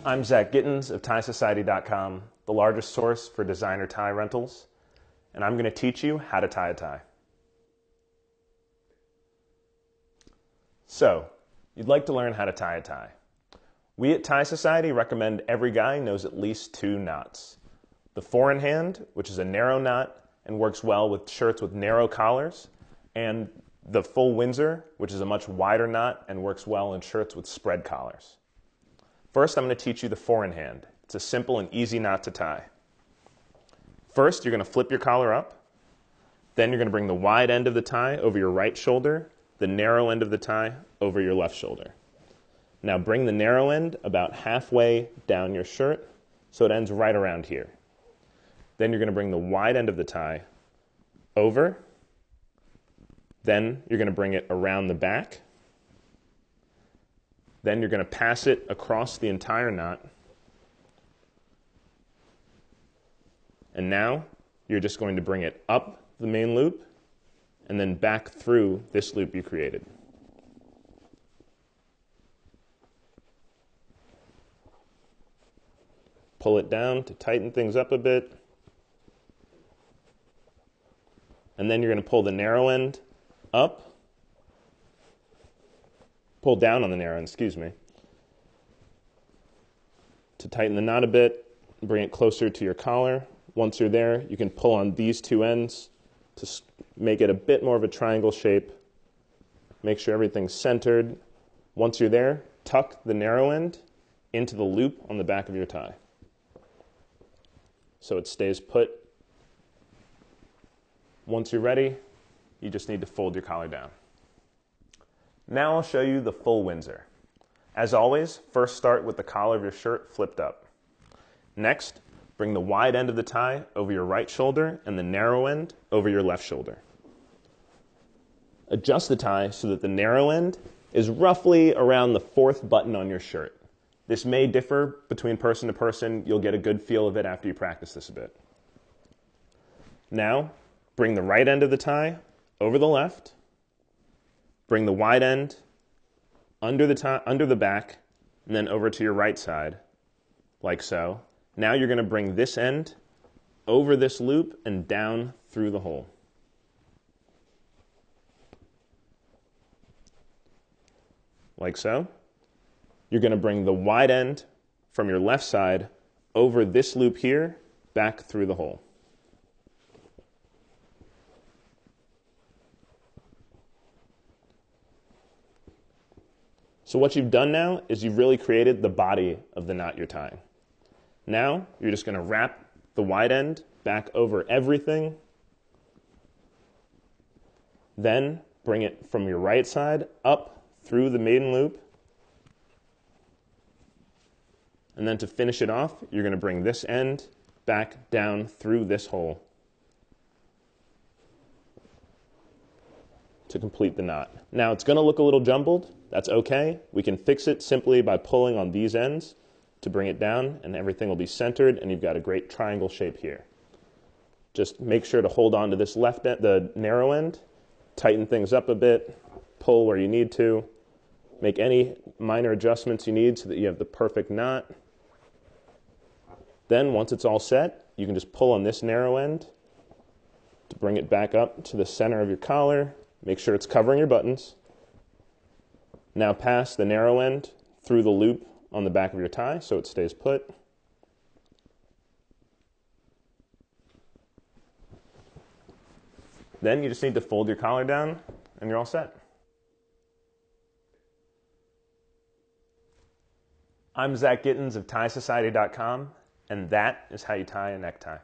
I'm Zach Gittens of TieSociety.com, the largest source for designer tie rentals, and I'm going to teach you how to tie a tie. So, you'd like to learn how to tie a tie. We at Tie Society recommend every guy knows at least 2 knots. The 4-in-hand, which is a narrow knot and works well with shirts with narrow collars, and the full Windsor, which is a much wider knot and works well in shirts with spread collars. First, I'm going to teach you the 4-in-hand. It's a simple and easy knot to tie. First, you're going to flip your collar up. Then you're going to bring the wide end of the tie over your right shoulder, the narrow end of the tie over your left shoulder. Now bring the narrow end about halfway down your shirt so it ends right around here. Then you're going to bring the wide end of the tie over. Then you're going to bring it around the back. Then you're going to pass it across the entire knot. And now you're just going to bring it up the main loop and then back through this loop you created. Pull it down to tighten things up a bit. And then you're going to pull the narrow end up. Pull down on the narrow end, to tighten the knot a bit, bring it closer to your collar. Once you're there, you can pull on these 2 ends to make it a bit more of a triangle shape. Make sure everything's centered. Once you're there, tuck the narrow end into the loop on the back of your tie, so it stays put. Once you're ready, you just need to fold your collar down. Now I'll show you the full Windsor. As always, first start with the collar of your shirt flipped up. Next, bring the wide end of the tie over your right shoulder and the narrow end over your left shoulder. Adjust the tie so that the narrow end is roughly around the 4th button on your shirt. This may differ between person to person. You'll get a good feel of it after you practice this a bit. Now, bring the right end of the tie over the left. Bring the wide end under the back, and then over to your right side, like so. Now you're going to bring this end over this loop and down through the hole. Like so. You're going to bring the wide end from your left side over this loop here, back through the hole. So what you've done now is you've really created the body of the knot you're tying. Now you're just going to wrap the wide end back over everything. Then bring it from your right side up through the maiden loop. And then to finish it off, you're going to bring this end back down through this hole to complete the knot. Now it's going to look a little jumbled. That's okay. We can fix it simply by pulling on these ends to bring it down, and everything will be centered, and you've got a great triangle shape here. Just make sure to hold on to this left end, the narrow end, tighten things up a bit, pull where you need to, make any minor adjustments you need so that you have the perfect knot. Then once it's all set, you can just pull on this narrow end to bring it back up to the center of your collar. Make sure it's covering your buttons. Now pass the narrow end through the loop on the back of your tie so it stays put. Then you just need to fold your collar down and you're all set. I'm Zach Gittens of TieSociety.com, and that is how you tie a necktie.